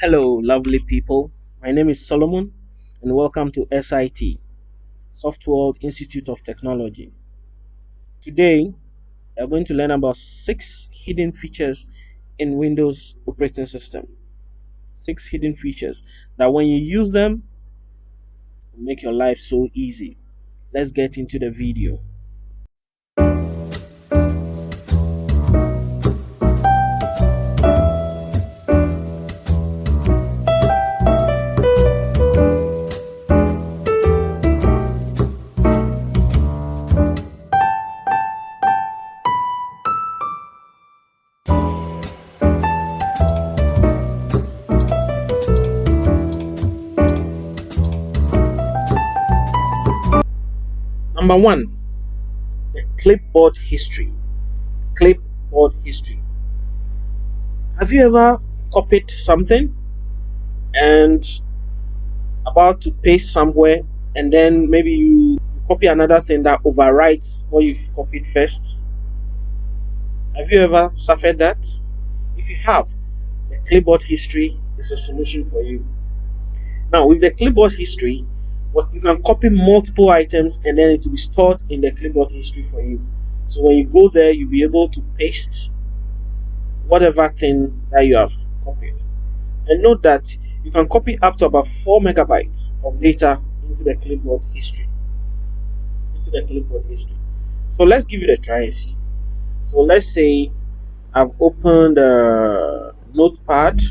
Hello, lovely people. My name is Solomon, and welcome to S.I.T, Software Institute of Technology. Today, we are going to learn about 6 hidden features in Windows operating system. 6 hidden features that when you use them, will make your life so easy. Let's get into the video. Number one, the clipboard history. Clipboard history. Have you ever copied something and about to paste somewhere, and then maybe you copy another thing that overwrites what you've copied first? Have you ever suffered that? If you have, the clipboard history is a solution for you. Now, with the clipboard history, what you can copy multiple items and then it will be stored in the clipboard history for you. So when you go there, you'll be able to paste whatever thing that you have copied. And note that you can copy up to about 4 megabytes of data into the clipboard history. So let's give it a try and see. So let's say I've opened Notepad.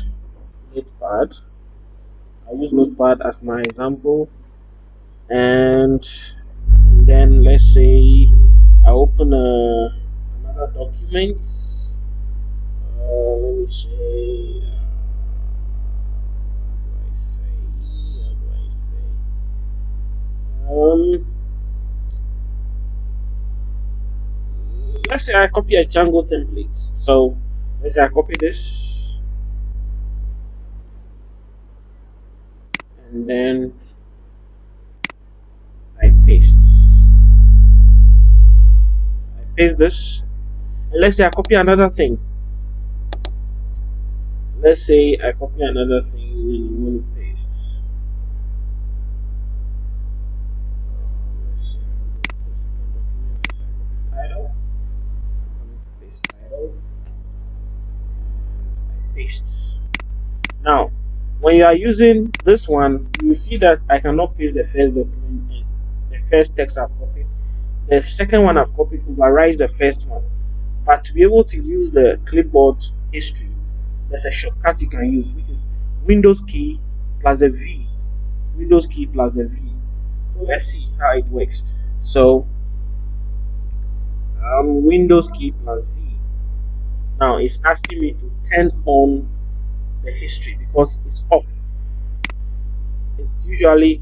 I use Notepad as my example, and then let's say I open another document. Let me say, how do I say? Let's say I copy a Django template. So let's say I copy this, and then I paste this, and let's say I copy another thing. Let's say I copy another thing and you want to paste. Let's see, the second document. Let's say I copy title. I'm going to paste title, and I paste. Now, when you are using this one, you will see that I cannot paste the first document in. The first text I've copied. The second one I've copied overrides the first one. But to be able to use the clipboard history, there's a shortcut you can use, which is Windows key plus a V. Windows key plus a V. So let's see how it works. So Windows key plus V. Now it's asking me to turn on the history because it's off. It's usually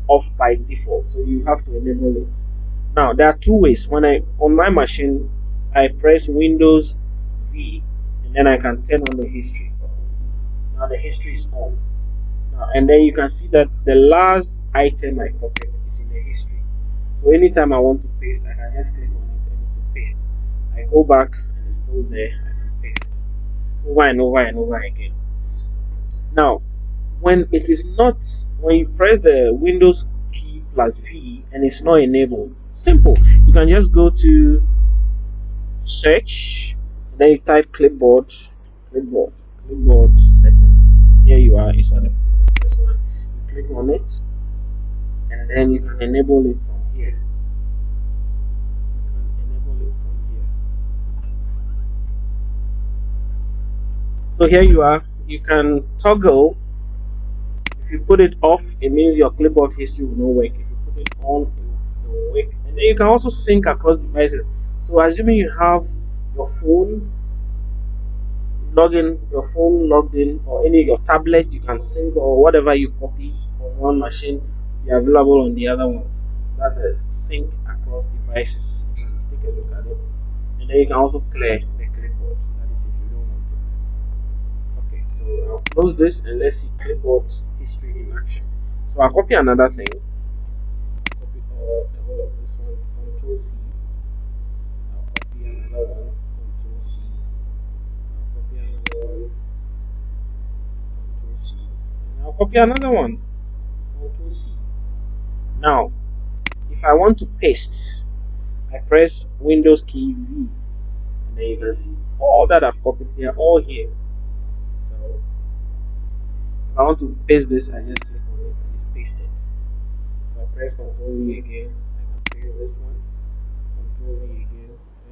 off by default, so you have to enable it. Now there are two ways. When on my machine, I press Windows V, and then I can turn on the history. Now the history is on. Now, and then you can see that the last item I copied is in the history. So anytime I want to paste, I can just click on it and it will paste. I go back and it's still there. I can paste over and over and over again. Now, when you press the Windows key plus V and it's not enabled, simple. You can just go to search, and then you type clipboard settings. Here you are. It's the first one. You click on it, and then you can enable it from here. So here you are. You can toggle. If you put it off, it means your clipboard history will not work. If you put it on, it will work. And then you can also sync across devices. So assuming you have your phone logged in, or any of your tablet, you can sync, or whatever you copy on one machine be available on the other ones. That is sync across devices. You can take a look at it, and then you can also clear the clipboard. That is if you don't want it. Okay, so I'll close this and let's see clipboard history in action. So I'll copy another thing. Copy the whole of this one. Control C. I'll copy another one. Control C. I'll copy another one. Control C. I'll copy another one. Control C. Now, if I want to paste, I press Windows key V, and then you can see all that I've copied. They are all here. So, if I want to paste this, I just click on it and it's pasted. If I press Control V again, I can paste this one. Control V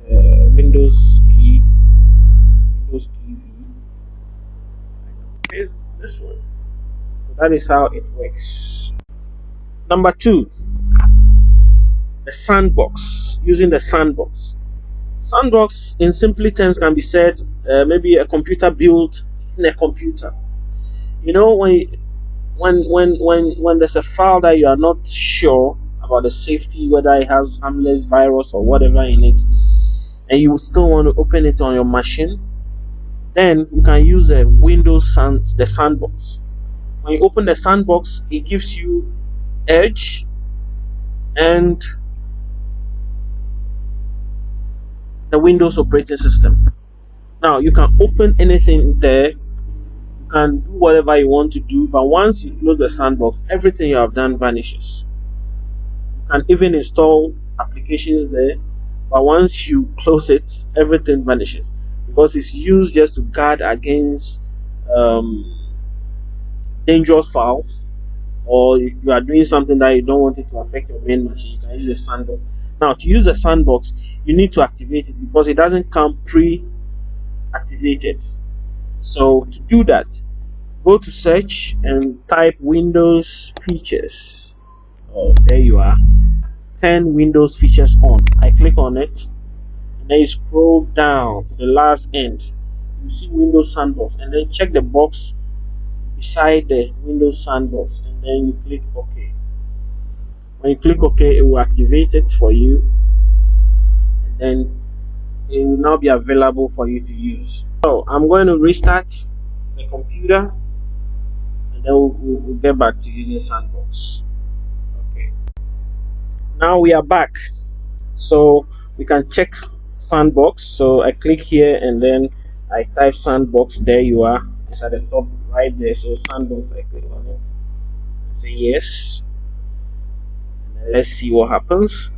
again. Windows key V. I can paste this one. So that is how it works. Number 2, the sandbox. Using the sandbox. Sandbox, in simply terms, can be said maybe a computer built in a computer. You know, when there's a file that you are not sure about the safety, whether it has harmless virus or whatever in it, and you still want to open it on your machine, then you can use the the sandbox. When you open the sandbox, it gives you Edge and the Windows operating system. Now you can open anything there, you can do whatever you want to do, but once you close the sandbox, everything you have done vanishes. You can even install applications there, but once you close it, everything vanishes because it's used just to guard against dangerous files, or you are doing something that you don't want it to affect your main machine. You can use the sandbox. Now, to use the sandbox, you need to activate it because it doesn't come pre-activated. So to do that, go to search and type Windows features. Oh, there you are. Turn Windows features on. I click on it, and then you scroll down to the last end. You see Windows Sandbox, and then check the box beside the Windows Sandbox, and then you click OK. When you click OK, it will activate it for you, and then it will now be available for you to use. So I'm going to restart the computer, and then we'll get back to using Sandbox. Okay. Now we are back, so we can check Sandbox. So I click here, and then I type Sandbox. There you are. It's at the top right there. So Sandbox, I click on it. Say yes. And let's see what happens.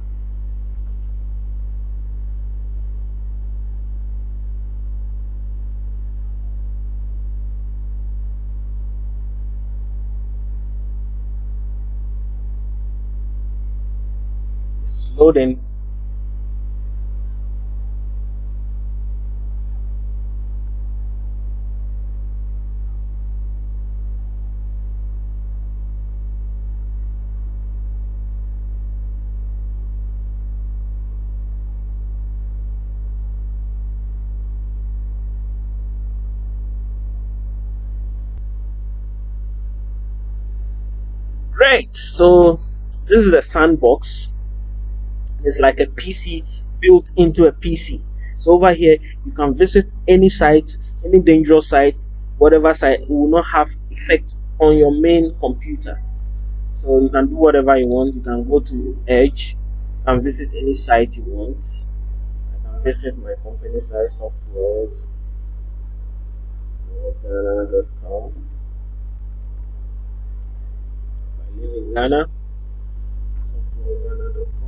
It's loading. Great. So this is the Sandbox. It's like a PC built into a PC. So over here, you can visit any site, any dangerous site, whatever site. It will not have effect on your main computer. So you can do whatever you want. You can go to Edge and visit any site you want. I can visit my company site, softworld.com. So I live in Ghana, softworld.com.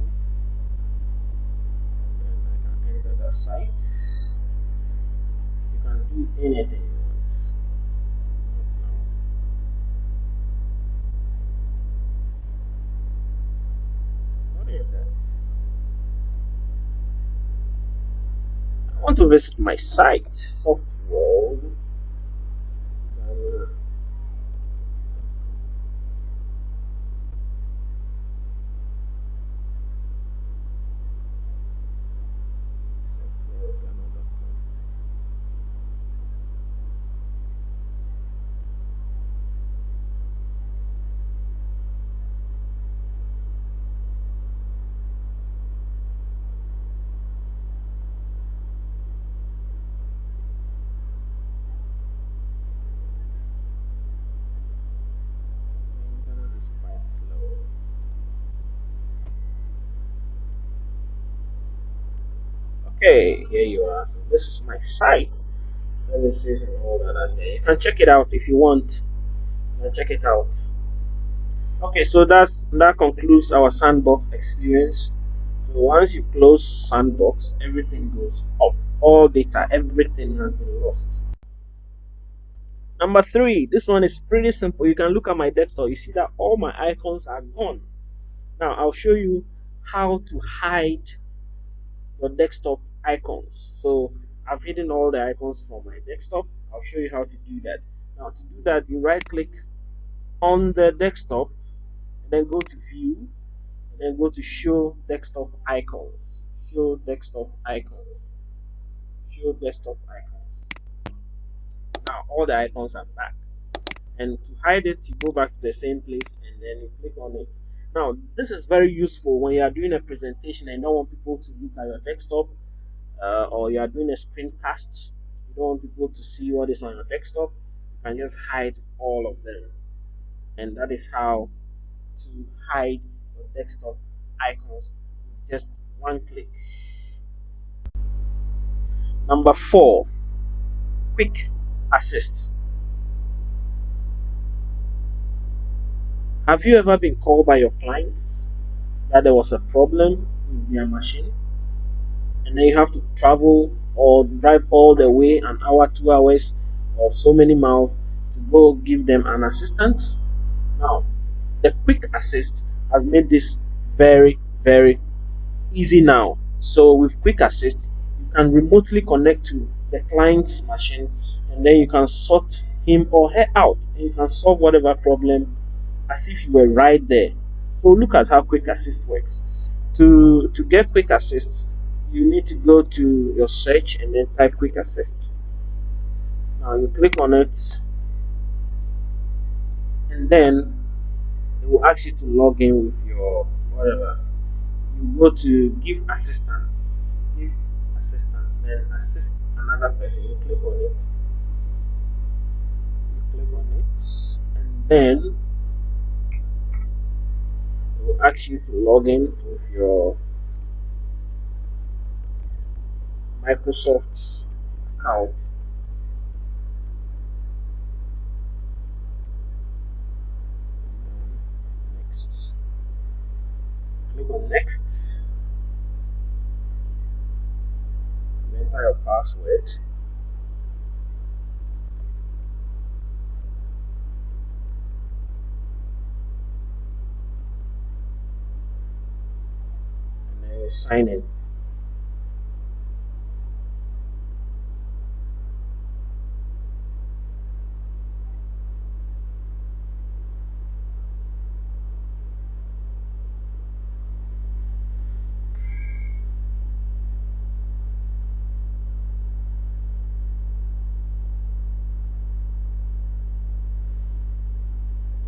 That site, you can do anything you want. What is that? I want to visit my site, Softworld. Is quite slow. Okay, here you are. So this is my site, services and all that are there. You can check it out if you want. and check it out. Okay, so that concludes our sandbox experience. So once you close sandbox, everything goes off. All data, everything has been lost. Number three, this one is pretty simple. You can look at my desktop. You see that all my icons are gone. Now I'll show you how to hide your desktop icons. So I've hidden all the icons from my desktop. I'll show you how to do that. Now to do that, you right click on the desktop and then go to view and then go to show desktop icons. Show desktop icons. Show desktop icons. Now all the icons are back. And to hide it, you go back to the same place and then you click on it. Now this is very useful when you are doing a presentation and you don't want people to look at your desktop, or you are doing a screencast. You don't want people to see what is on your desktop. You can just hide all of them, and that is how to hide your desktop icons with just one click. Number four, quick assist. Have you ever been called by your clients that there was a problem with their machine, and then you have to travel or drive all the way an hour, 2 hours, or so many miles to go give them an assistant? Now, the quick assist has made this very, very easy now. So with quick assist, you can remotely connect to the client's machine and then you can sort him or her out and you can solve whatever problem as if you were right there. So look at how quick assist works. To get quick assist, you need to go to your search and then type quick assist. Now you click on it and then it will ask you to log in with your whatever. You go to give assistance, then assist another person. You click on it, and then it will ask you to log in with your Microsoft account. Next. Click on next. Enter your password. And then you sign in.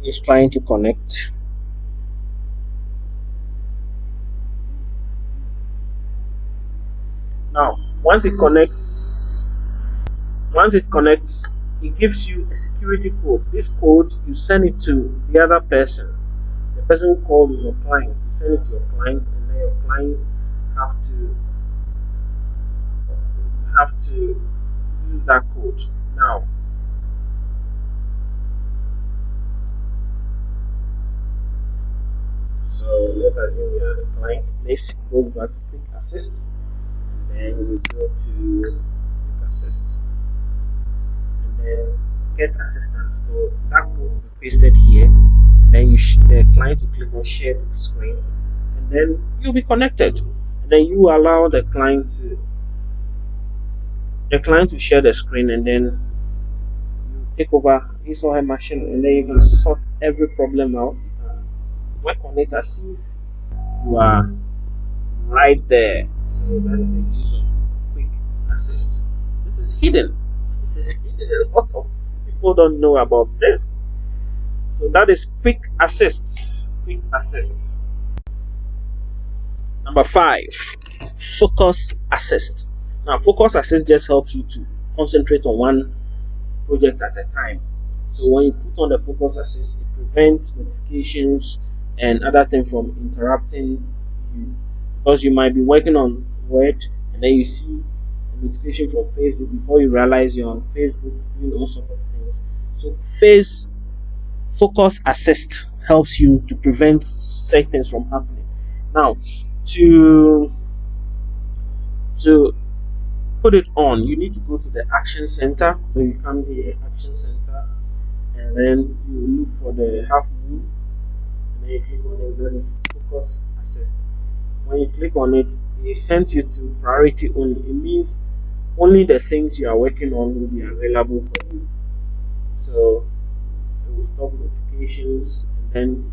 Is trying to connect. Now once it connects, it gives you a security code. This code, you send it to the other person, the person who called you, your client. You send it to your client and then your client have to use that code. Now so let's assume we are the client's place. Go back to quick assist and then we go to quick assist and then get assistance. So that code will be pasted here and then the client will click on share screen and then you'll be connected, and then you allow the client to share the screen, and then you take over his or her machine and then you can sort every problem out. Work on it as if you are right there. So that is the use of quick assist. This is hidden. A lot of people don't know about this. So that is quick assist. Quick assist. Number five, focus assist. Now focus assist just helps you to concentrate on one project at a time. So when you put on the focus assist, it prevents notifications and other things from interrupting you, because you might be working on Word and then you see a notification from Facebook before you realize you're on Facebook doing all sorts of things. So Focus assist helps you to prevent such things from happening. Now, to to put it on, you need to go to the action center. So you come here, action center, and then you look for the half moon, and then you click on it. That is focus assist. When you click on it, it sends you to priority only. It means only the things you are working on will be available for you. So it will stop notifications, and then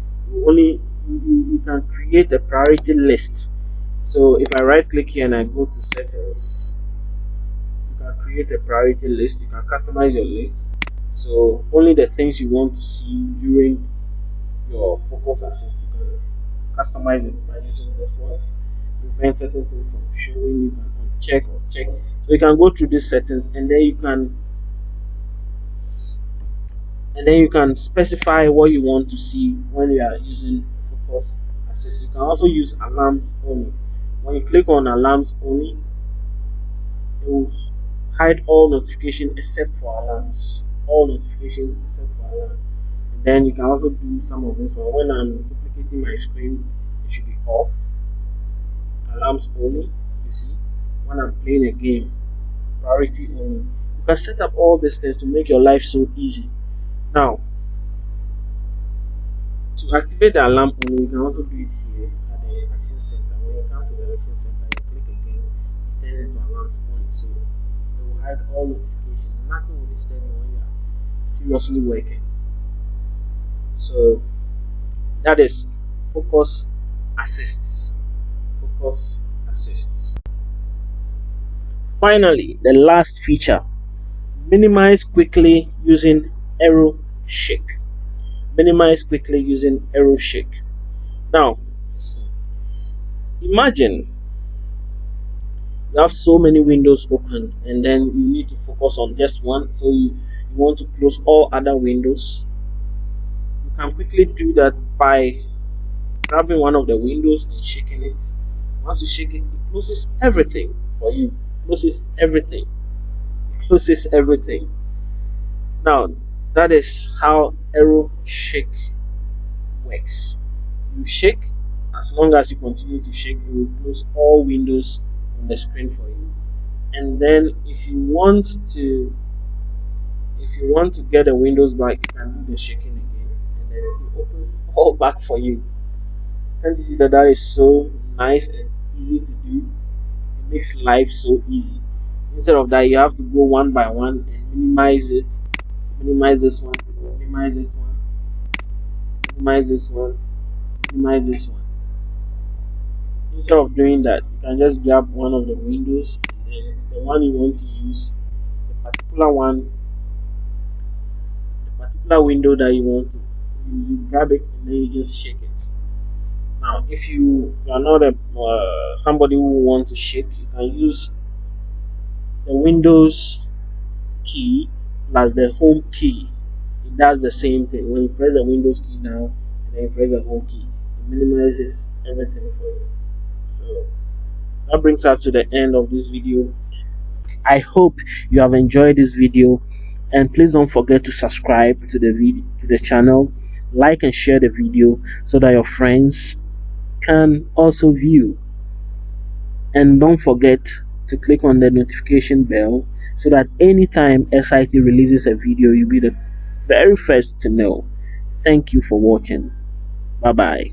you can create a priority list. So if I right click here and I go to settings, you can create a priority list. You can customize your list, so only the things you want to see during your focus assist, you can customize it by using this ones. Prevent certain things from showing. You can uncheck or check. So you can go through these settings, and then you can specify what you want to see when you are using focus assist. You can also use alarms only. When you click on alarms only, it will hide all notifications except for alarms. All notifications except for alarm. And then you can also do some of this one. When I'm duplicating my screen, it should be off. Alarms only. You see, when I'm playing a game, priority only. You can set up all these things to make your life so easy. Now, to activate the alarm only, you can also do it here at the action center. When you come to the action center, you click again, it turns into alarms only. So it will hide all notifications. Nothing will disturb you when you are seriously working. So that is focus assists. Focus assists. Finally, the last feature: minimize quickly using Aero Shake. Minimize quickly using Aero Shake. Now, imagine you have so many windows open, and then you need to focus on just one. So you want to close all other windows. You can quickly do that by grabbing one of the windows and shaking it. Once you shake it, it closes everything for you. Closes everything. It closes everything. Now, that is how Aero Shake works. You shake, as long as you continue to shake, it will close all windows on the screen for you. And then if you want to get the windows back, you can do the shaking again, and then it opens all back for you. Can't you see that is so nice and easy to do? It makes life so easy. Instead of that, you have to go one by one and minimize it. Minimize this one, minimize this one, minimize this one, minimize this one. Instead of doing that, you can just grab one of the windows, and then the one you want to use, the particular window that you want to use, you grab it and then you just shake it. Now, if you are not somebody who wants to shake, you can use the Windows key plus the home key. It does the same thing. When you press the Windows key down and then you press the home key, it minimizes everything for you. So that brings us to the end of this video. I hope you have enjoyed this video, and please don't forget to subscribe to the channel, like and share the video so that your friends can also view. And don't forget to click on the notification bell so that anytime S.I.T releases a video, you'll be the very first to know. Thank you for watching. Bye bye.